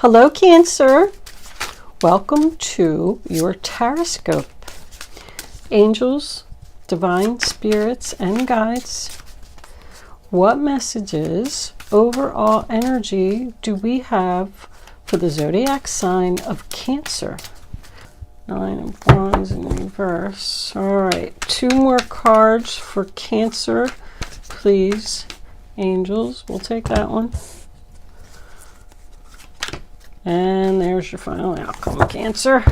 Hello, Cancer. Welcome to your horoscope. Angels, divine spirits, and guides, what messages, overall energy do we have for the zodiac sign of Cancer? 9 of Wands in reverse. All right, 2 more cards for Cancer, please. Angels, we'll take that one. And there's your final outcome, Cancer.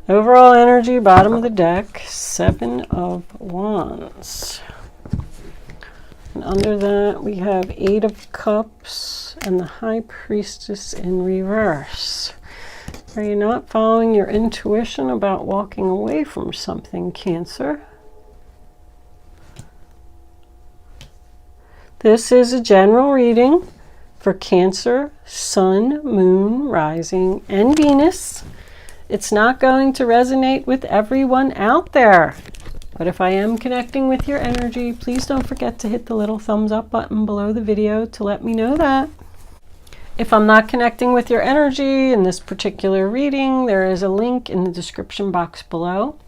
Overall energy, bottom of the deck, 7 of Wands. And under that, we have 8 of Cups and the High Priestess in reverse. Are you not following your intuition about walking away from something, Cancer? This is a general reading for Cancer, Sun, Moon, Rising, and Venus. It's not going to resonate with everyone out there. But if I am connecting with your energy, please don't forget to hit the little thumbs up button below the video to let me know that. If I'm not connecting with your energy in this particular reading, there is a link in the description box below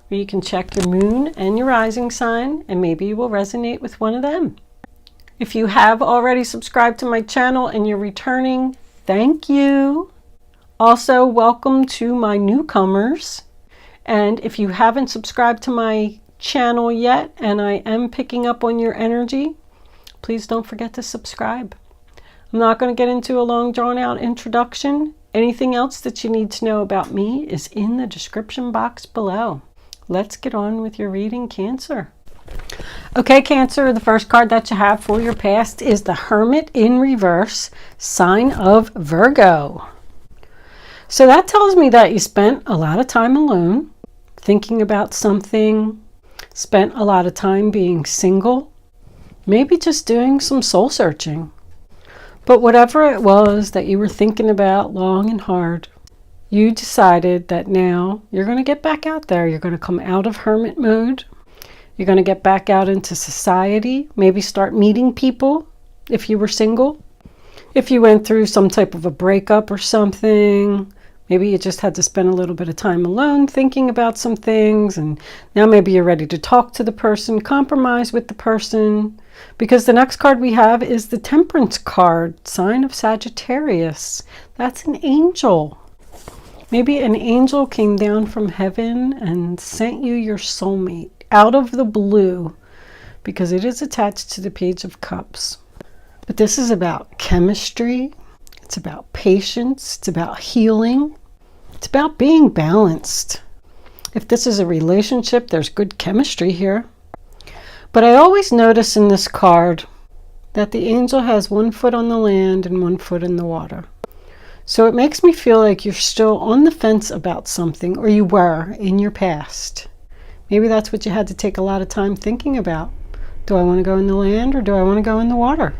where you can check your moon and your rising sign, and maybe you will resonate with one of them. If you have already subscribed to my channel and you're returning, thank you. Also, welcome to my newcomers. And if you haven't subscribed to my channel yet and I am picking up on your energy, please don't forget to subscribe. I'm not going to get into a long drawn out introduction. Anything else that you need to know about me is in the description box below. Let's get on with your reading, Cancer. Okay, Cancer, the first card that you have for your past is the Hermit in reverse, sign of Virgo. So that tells me that you spent a lot of time alone, thinking about something, spent a lot of time being single, maybe just doing some soul searching. But whatever it was that you were thinking about long and hard, you decided that now you're going to get back out there. You're going to come out of hermit mode. You're going to get back out into society, maybe start meeting people if you were single. If you went through some type of a breakup or something, maybe you just had to spend a little bit of time alone thinking about some things, and now maybe you're ready to talk to the person, compromise with the person, because the next card we have is the Temperance card, sign of Sagittarius. That's an angel. Maybe an angel came down from heaven and sent you your soulmate out of the blue, because it is attached to the Page of Cups. But this is about chemistry, it's about patience, it's about healing, it's about being balanced. If this is a relationship, there's good chemistry here. But I always notice in this card that the angel has 1 foot on the land and 1 foot in the water. So it makes me feel like you're still on the fence about something, or you were in your past. Maybe that's what you had to take a lot of time thinking about. Do I want to go in the land or do I want to go in the water?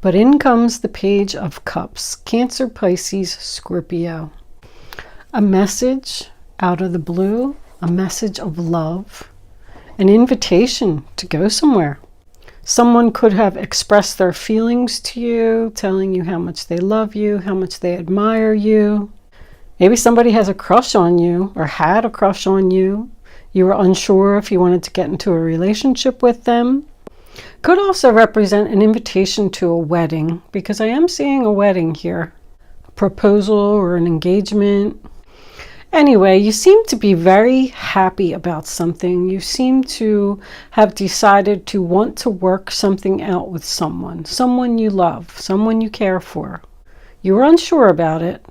But in comes the Page of Cups, Cancer, Pisces, Scorpio. A message out of the blue, a message of love, an invitation to go somewhere. Someone could have expressed their feelings to you, telling you how much they love you, how much they admire you. Maybe somebody has a crush on you or had a crush on you. You were unsure if you wanted to get into a relationship with them. Could also represent an invitation to a wedding, because I am seeing a wedding here. A proposal or an engagement. Anyway, you seem to be very happy about something. You seem to have decided to want to work something out with someone you love, someone you care for. You were unsure about it,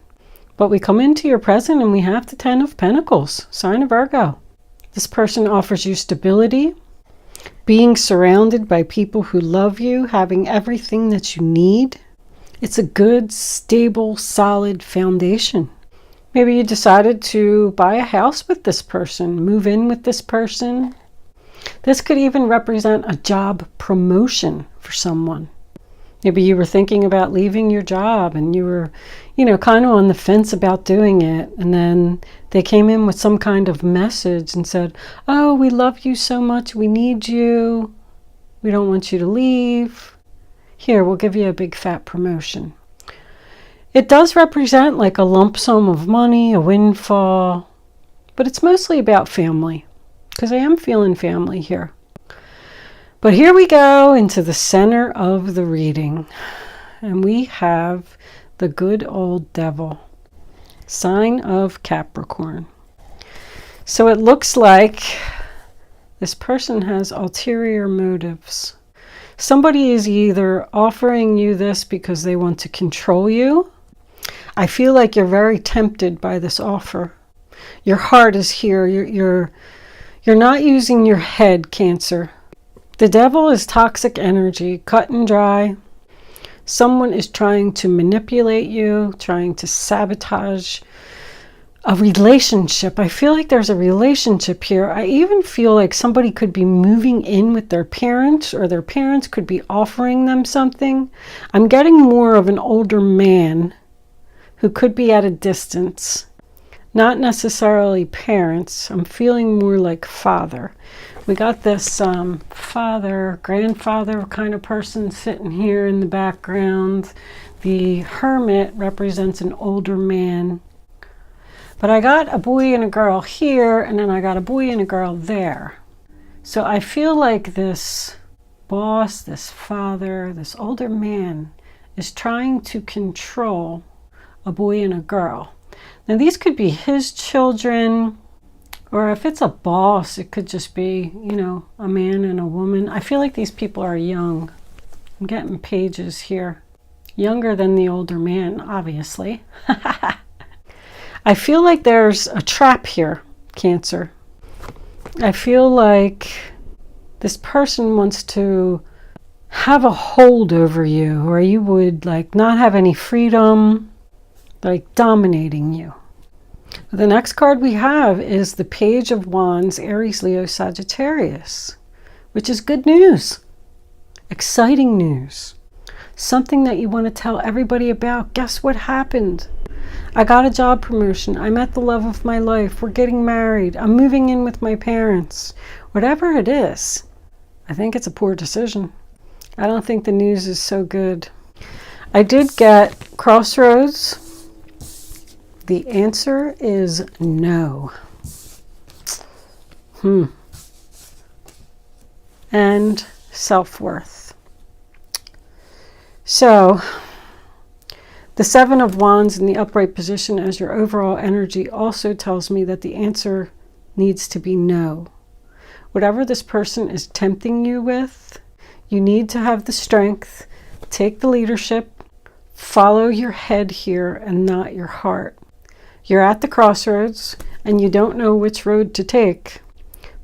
but we come into your present and we have the 10 of Pentacles, sign of Virgo. This person offers you stability, being surrounded by people who love you, having everything that you need. It's a good, stable, solid foundation. Maybe you decided to buy a house with this person, move in with this person. This could even represent a job promotion for someone. Maybe you were thinking about leaving your job and you were, kind of on the fence about doing it. And then they came in with some kind of message and said, oh, we love you so much. We need you. We don't want you to leave. Here, we'll give you a big fat promotion. It does represent like a lump sum of money, a windfall, but it's mostly about family, because I am feeling family here. But here we go into the center of the reading, and we have the good old devil, sign of Capricorn. So it looks like this person has ulterior motives. Somebody is either offering you this because they want to control you. I feel like you're very tempted by this offer. Your heart is here. You're not using your head, Cancer. The devil is toxic energy, cut and dry. Someone is trying to manipulate you, trying to sabotage a relationship. I feel like there's a relationship here. I even feel like somebody could be moving in with their parents, or their parents could be offering them something. I'm getting more of an older man who could be at a distance. Not necessarily parents. I'm feeling more like father. We got this father, grandfather kind of person sitting here in the background. The hermit represents an older man. But I got a boy and a girl here, and then I got a boy and a girl there. So I feel like this boss, this father, this older man is trying to control a boy and a girl. Now these could be his children, or if it's a boss, it could just be, you know, a man and a woman. I feel like these people are young. I'm getting pages here. Younger than the older man, obviously. I feel like there's a trap here, Cancer. I feel like this person wants to have a hold over you, or you would like not have any freedom, like dominating you. The next card we have is the Page of Wands, Aries, Leo, Sagittarius, which is good news, exciting news, something that you want to tell everybody about. Guess what happened? I got a job promotion. I met the love of my life. We're getting married. I'm moving in with my parents. Whatever it is, I think it's a poor decision. I don't think the news is so good. I did get Crossroads. The answer is no. And self-worth. So, the Seven of Wands in the upright position as your overall energy also tells me that the answer needs to be no. Whatever this person is tempting you with, you need to have the strength, take the leadership, follow your head here and not your heart. You're at the crossroads and you don't know which road to take,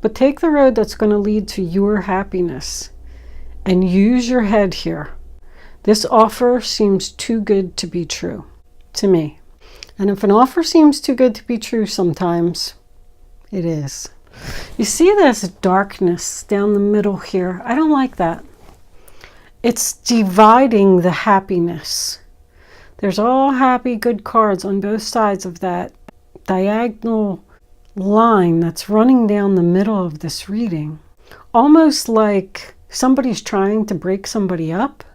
but take the road that's going to lead to your happiness and use your head here. This offer seems too good to be true to me. And if an offer seems too good to be true sometimes, it is. You see this darkness down the middle here? I don't like that. It's dividing the happiness. There's all happy, good cards on both sides of that diagonal line that's running down the middle of this reading. Almost like somebody's trying to break somebody up.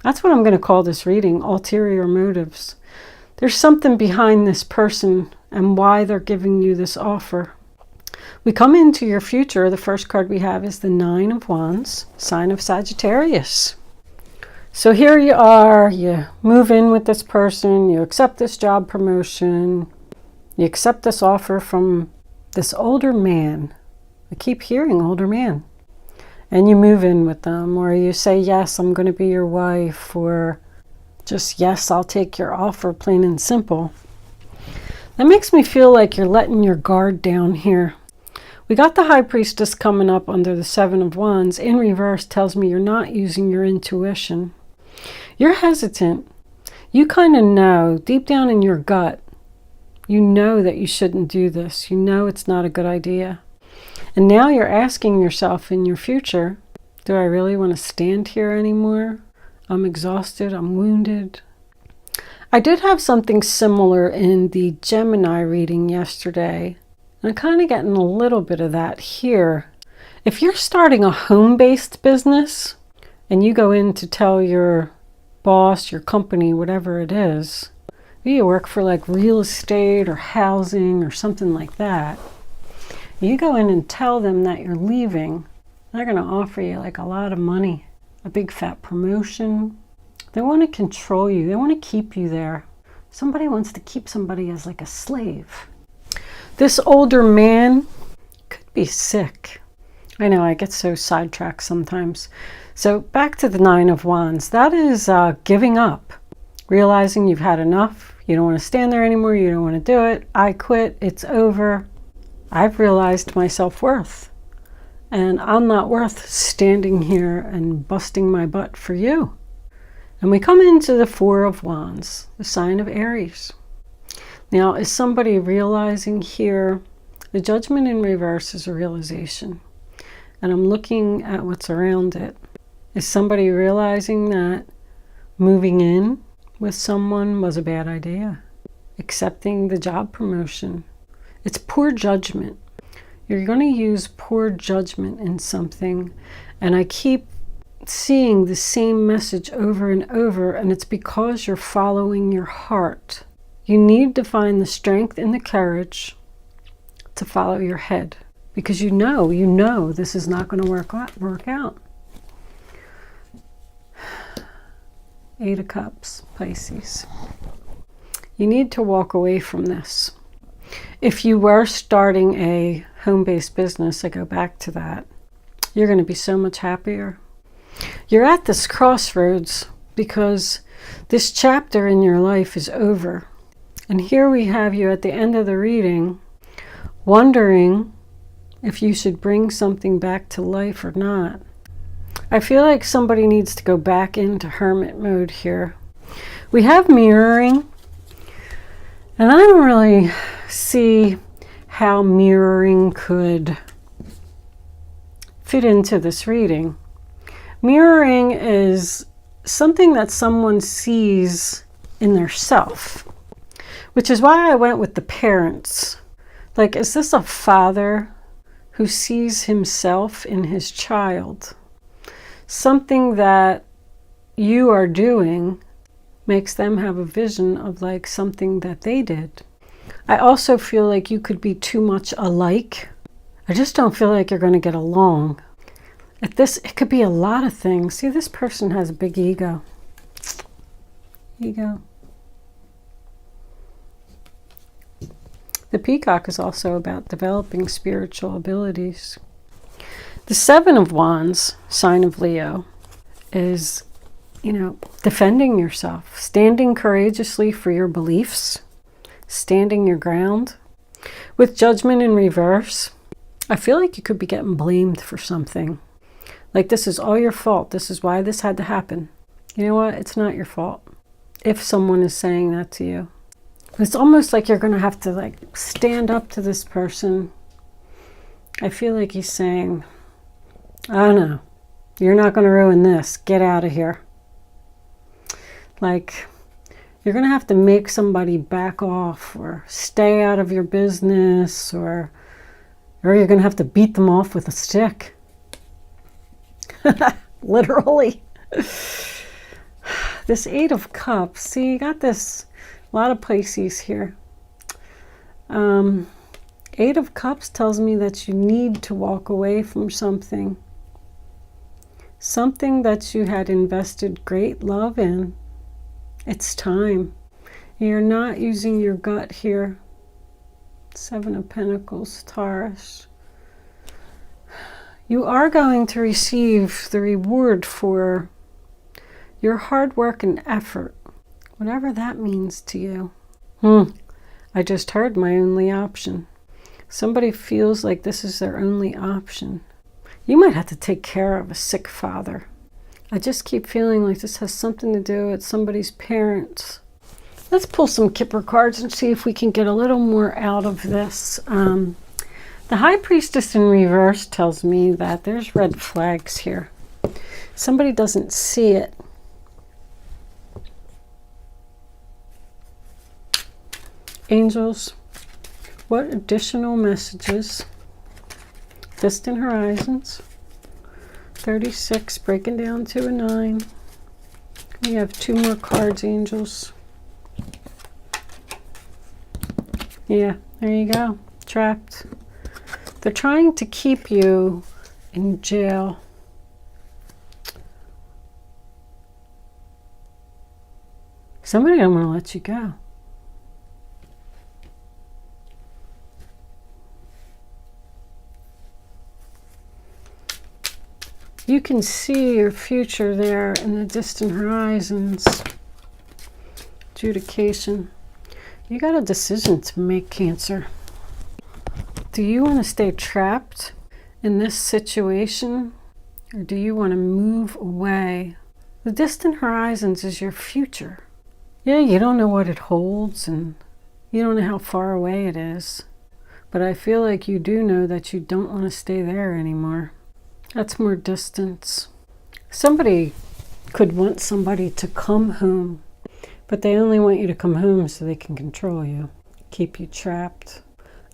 That's what I'm going to call this reading, ulterior motives. There's something behind this person and why they're giving you this offer. We come into your future. The first card we have is the Nine of Wands, sign of Sagittarius. So here you are, you move in with this person, you accept this job promotion, you accept this offer from this older man. I keep hearing older man. And you move in with them, or you say, yes, I'm going to be your wife, or just, yes, I'll take your offer, plain and simple. That makes me feel like you're letting your guard down here. We got the High Priestess coming up under the Seven of Wands. In reverse tells me you're not using your intuition. You're hesitant. You kind of know, deep down in your gut, you know that you shouldn't do this. You know it's not a good idea. And now you're asking yourself in your future, do I really want to stand here anymore? I'm exhausted. I'm wounded. I did have something similar in the Gemini reading yesterday. And I'm kind of getting a little bit of that here. If you're starting a home-based business and you go in to tell your boss, your company, whatever it is. Maybe you work for like real estate or housing or something like that. You go in and tell them that you're leaving. They're going to offer you like a lot of money, a big fat promotion. They want to control you. They want to keep you there. Somebody wants to keep somebody as like a slave. This older man could be sick. I know I get so sidetracked sometimes. So back to the Nine of Wands. That is giving up. Realizing you've had enough. You don't want to stand there anymore. You don't want to do it. I quit. It's over. I've realized my self-worth. And I'm not worth standing here and busting my butt for you. And we come into the Four of Wands, the sign of Aries. Now, is somebody realizing here, the Judgment in reverse is a realization. And I'm looking at what's around it. Is somebody realizing that moving in with someone was a bad idea? Accepting the job promotion. It's poor judgment. You're going to use poor judgment in something. And I keep seeing the same message over and over, and it's because you're following your heart. You need to find the strength and the courage to follow your head, because you know this is not going to work out. Eight of Cups, Pisces. You need to walk away from this. If you were starting a home-based business, I go back to that, you're going to be so much happier. You're at this crossroads because this chapter in your life is over. And here we have you at the end of the reading wondering if you should bring something back to life or not. I feel like somebody needs to go back into hermit mode here. We have mirroring, and I don't really see how mirroring could fit into this reading. Mirroring is something that someone sees in their self, which is why I went with the parents. Like, is this a father who sees himself in his child? Something that you are doing makes them have a vision of like something that they did. I also feel like you could be too much alike. I just don't feel like you're going to get along. It could be a lot of things. See, this person has a big ego. Ego. The Peacock is also about developing spiritual abilities. The Seven of Wands, sign of Leo, is, defending yourself, standing courageously for your beliefs, standing your ground. With Judgment in reverse, I feel like you could be getting blamed for something. Like, this is all your fault. This is why this had to happen. You know what? It's not your fault. If someone is saying that to you. It's almost like you're going to have to like stand up to this person. I feel like he's saying, I don't know, you're not going to ruin this. Get out of here. Like, you're going to have to make somebody back off or stay out of your business, or you're going to have to beat them off with a stick. Literally. This Eight of Cups. See, you got this, a lot of Pisces here. Eight of Cups tells me that you need to walk away from something. Something that you had invested great love in. It's time. You're not using your gut here. Seven of Pentacles, Taurus. You are going to receive the reward for your hard work and effort, whatever that means to you. I just heard my only option. Somebody feels like this is their only option. You might have to take care of a sick father. I just keep feeling like this has something to do with somebody's parents. Let's pull some Kipper cards and see if we can get a little more out of this. The High Priestess in reverse tells me that there's red flags here. Somebody doesn't see it. Angels, what additional messages? Distant horizons. 36, breaking down to a 9. Come We have 2 more cards, angels. Yeah, there you go. Trapped. They're trying to keep you in jail. Somebody don't want to let you go. You can see your future there in the distant horizons. Adjudication. You got a decision to make, Cancer. Do you want to stay trapped in this situation, or do you want to move away? The distant horizons is your future. Yeah, you don't know what it holds, and you don't know how far away it is. But I feel like you do know that you don't want to stay there anymore. That's more distance. Somebody could want somebody to come home, but they only want you to come home so they can control you, keep you trapped.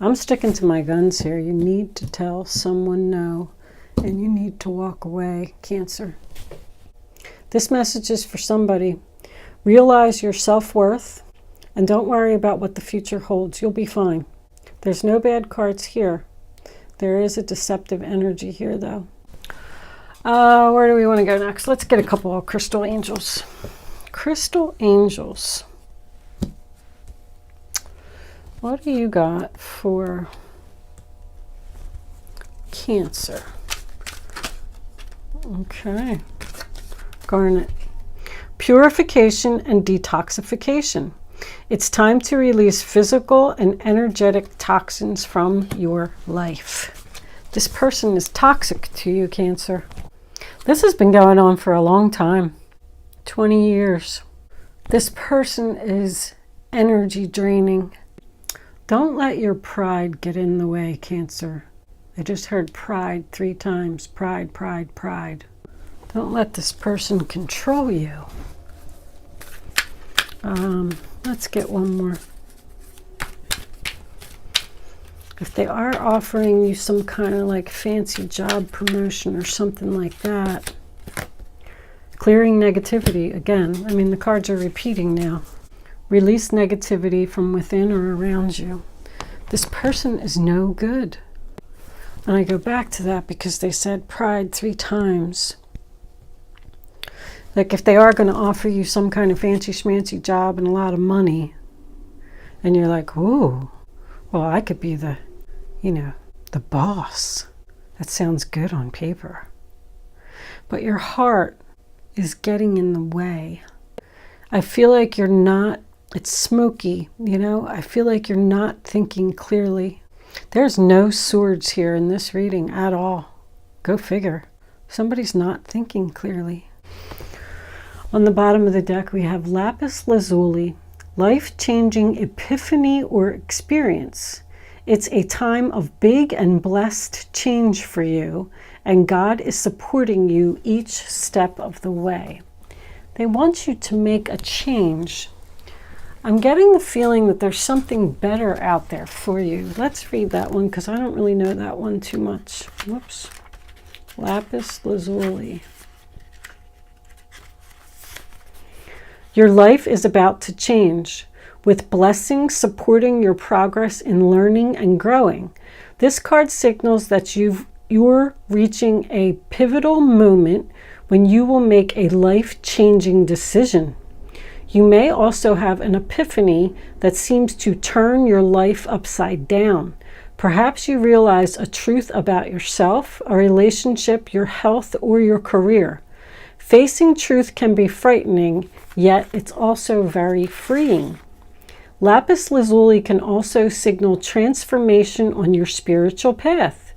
I'm sticking to my guns here. You need to tell someone no, and you need to walk away, Cancer. This message is for somebody. Realize your self-worth, and don't worry about what the future holds. You'll be fine. There's no bad cards here. There is a deceptive energy here, though. Where do we want to go next? Let's get a couple of crystal angels. Crystal angels. What do you got for Cancer? Okay. Garnet. Purification and detoxification. It's time to release physical and energetic toxins from your life. This person is toxic to you, Cancer. This has been going on for a long time. 20 years. This person is energy draining. Don't let your pride get in the way, Cancer. I just heard pride 3 times. Pride, pride, pride. Don't let this person control you. Let's get one more. If they are offering you some kind of like fancy job promotion or something like that, clearing negativity, again, I mean, the cards are repeating now. Release negativity from within or around you. This person is no good. And I go back to that because they said pride 3 times. Like if they are going to offer you some kind of fancy schmancy job and a lot of money, and you're like, ooh, well, I could be the, the boss. That sounds good on paper. But your heart is getting in the way. I feel like you're not, it's smoky, I feel like you're not thinking clearly. There's no swords here in this reading at all. Go figure. Somebody's not thinking clearly. On the bottom of the deck, we have lapis lazuli, life-changing epiphany or experience. It's a time of big and blessed change for you, and God is supporting you each step of the way. They want you to make a change. I'm getting the feeling that there's something better out there for you. Let's read that one because I don't really know that one too much. Whoops. Lapis lazuli. Your life is about to change, with blessings supporting your progress in learning and growing. This card signals that you're reaching a pivotal moment when you will make a life-changing decision. You may also have an epiphany that seems to turn your life upside down. Perhaps you realize a truth about yourself, a relationship, your health, or your career. Facing truth can be frightening, yet it's also very freeing. Lapis lazuli can also signal transformation on your spiritual path.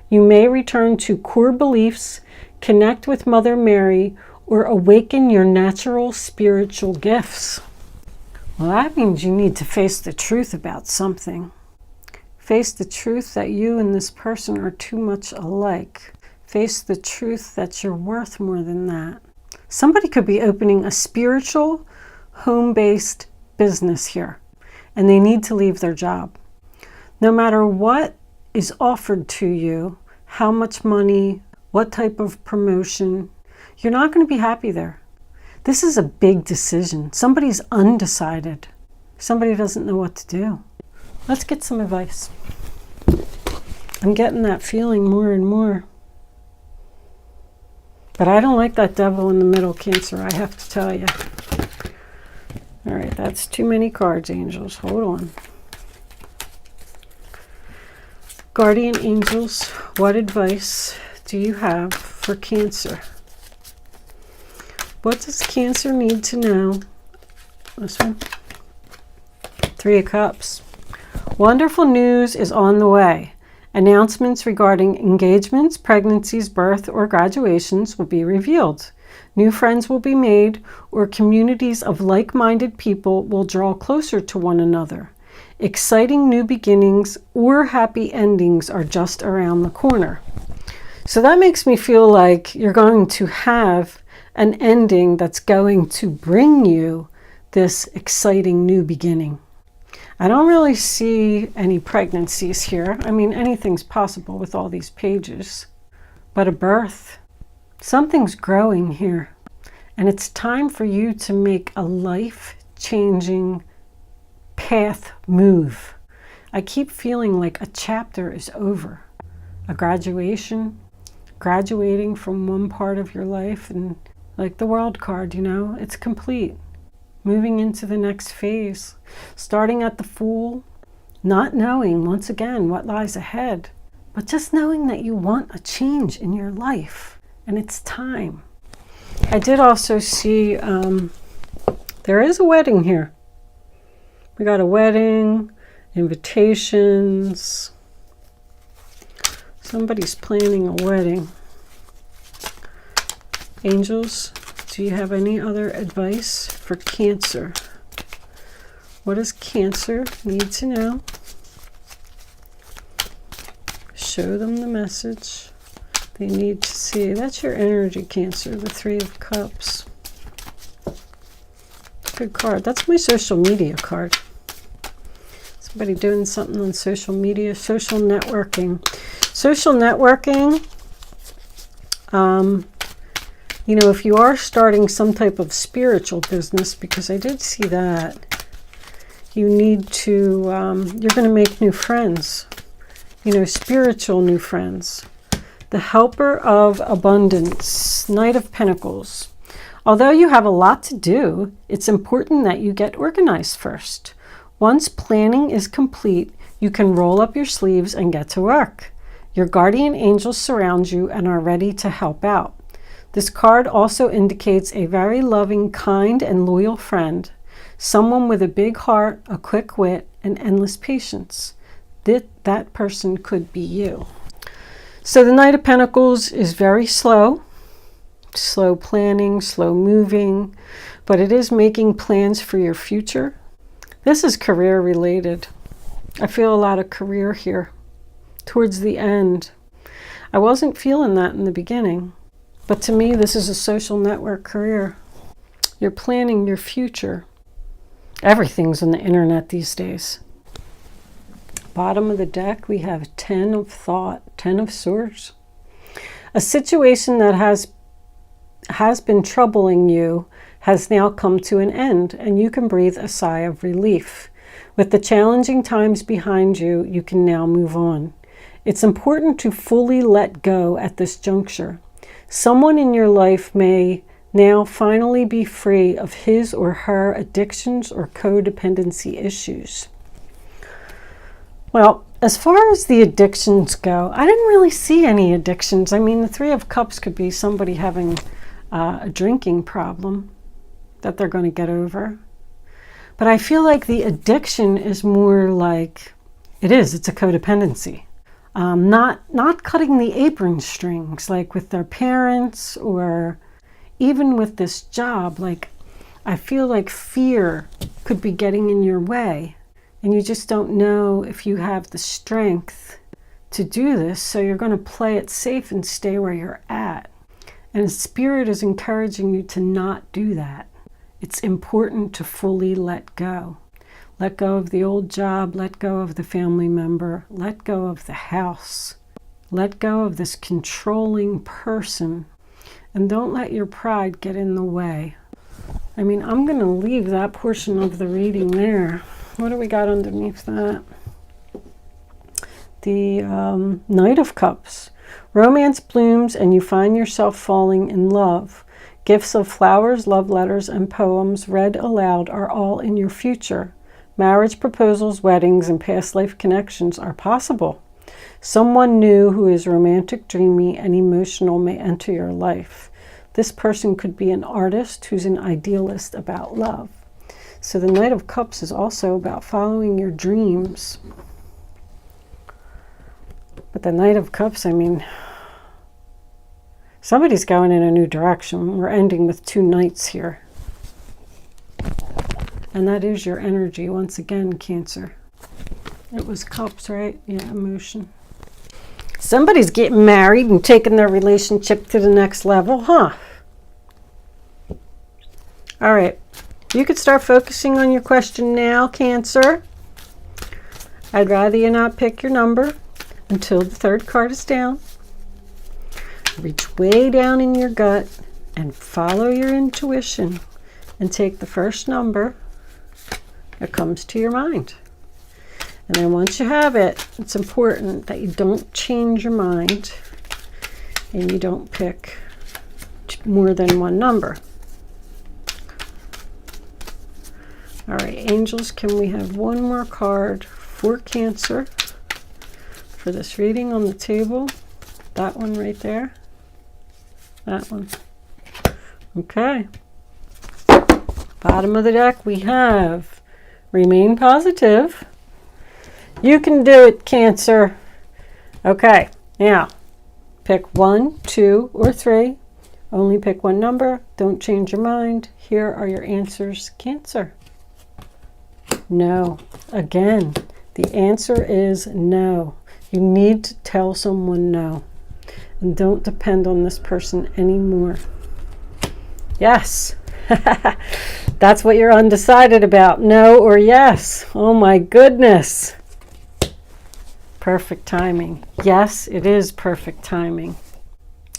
You may return to core beliefs, connect with Mother Mary, or awaken your natural spiritual gifts. Well, that means you need to face the truth about something. Face the truth that you and this person are too much alike. Face the truth that you're worth more than that. Somebody could be opening a spiritual, home-based business here, and they need to leave their job. No matter what is offered to you, how much money, what type of promotion, you're not going to be happy there. This is a big decision. Somebody's undecided. Somebody doesn't know what to do. Let's get some advice. I'm getting that feeling more and more. But I don't like that devil in the middle, Cancer, I have to tell you. All right, that's too many cards, angels. Hold on. Guardian angels, what advice do you have for Cancer? What does Cancer need to know? This one. 3 of Cups. Wonderful news is on the way. Announcements regarding engagements, pregnancies, birth, or graduations will be revealed. New friends will be made, or communities of like-minded people will draw closer to one another. Exciting new beginnings or happy endings are just around the corner. So that makes me feel like you're going to have an ending that's going to bring you this exciting new beginning. I don't really see any pregnancies here. I mean, anything's possible with all these pages. But a birth, something's growing here. And it's time for you to make a life-changing path move. I keep feeling like a chapter is over. A graduation, graduating from one part of your life, and like the World card, you know, it's complete. Moving into the next phase, starting at the Fool, not knowing, once again, what lies ahead, but just knowing that you want a change in your life, and it's time. I did also see there is a wedding here. We got a wedding, invitations. Somebody's planning a wedding. Angels, do you have any other advice for Cancer? What does Cancer need to know? Show them the message they need to see. That's your energy, Cancer, the 3 of Cups. Good card. That's my social media card. Somebody doing something on social media, social networking. Social networking, you know, if you are starting some type of spiritual business, because I did see that, you need to, you're going to make new friends, you know, spiritual new friends. The Helper of Abundance, Knight of Pentacles. Although you have a lot to do, it's important that you get organized first. Once planning is complete, you can roll up your sleeves and get to work. Your guardian angels surround you and are ready to help out. This card also indicates a very loving, kind, and loyal friend, someone with a big heart, a quick wit, and endless patience. That person could be you. So the Knight of Pentacles is very slow planning, slow moving, but it is making plans for your future. This is career related. I feel a lot of career here towards the end. I wasn't feeling that in the beginning. But to me, this is a social network career. You're planning your future. Everything's on the internet these days. Bottom of the deck, we have 10 of Thought, 10 of Swords. A situation that has been troubling you has now come to an end, and you can breathe a sigh of relief. With the challenging times behind you, you can now move on. It's important to fully let go at this juncture. Someone in your life may now finally be free of his or her addictions or codependency issues. Well, as far as the addictions go, I didn't really see any addictions. I mean, the 3 of Cups could be somebody having a drinking problem that they're going to get over. But I feel like the addiction is more like, it's a codependency. Not cutting the apron strings, like with their parents, or even with this job. Like, I feel like fear could be getting in your way, and you just don't know if you have the strength to do this, so you're going to play it safe and stay where you're at. And Spirit is encouraging you to not do that. It's important to fully let go. Let go of the old job, let go of the family member, let go of the house, let go of this controlling person, and don't let your pride get in the way. I mean, I'm going to leave that portion of the reading there. What do we got underneath that? The Knight of Cups. Romance blooms and you find yourself falling in love. Gifts of flowers, love letters, and poems read aloud are all in your future. Marriage proposals, weddings, and past life connections are possible. Someone new who is romantic, dreamy, and emotional may enter your life. This person could be an artist who's an idealist about love. So the Knight of Cups is also about following your dreams. But the Knight of Cups, I mean, somebody's going in a new direction. We're ending with 2 knights here. And that is your energy once again, Cancer. It was Cups, right? Yeah, emotion. Somebody's getting married and taking their relationship to the next level, huh? All right. You could start focusing on your question now, Cancer. I'd rather you not pick your number until the 3rd card is down. Reach way down in your gut and follow your intuition and take the first number that comes to your mind. And then once you have it, it's important that you don't change your mind and you don't pick more than one number. All right, angels, can we have one more card for Cancer for this reading on the table? That one right there. That one. Okay. Bottom of the deck, we have remain positive. You can do it, Cancer. Okay, now pick 1, 2, or 3. Only pick one number. Don't change your mind. Here are your answers, Cancer. No. Again, the answer is no. You need to tell someone no. And don't depend on this person anymore. Yes. That's what you're undecided about. No or yes. Oh my goodness. Perfect timing. Yes, it is perfect timing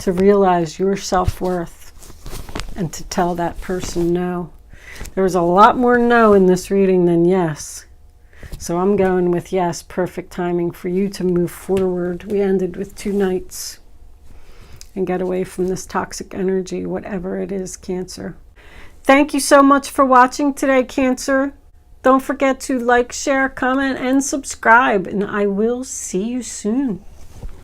to realize your self-worth and to tell that person no. There was a lot more no in this reading than yes. So I'm going with yes, perfect timing for you to move forward. We ended with 2 knights and get away from this toxic energy, whatever it is, Cancer. Thank you so much for watching today, Cancer. Don't forget to like, share, comment, and subscribe, and I will see you soon.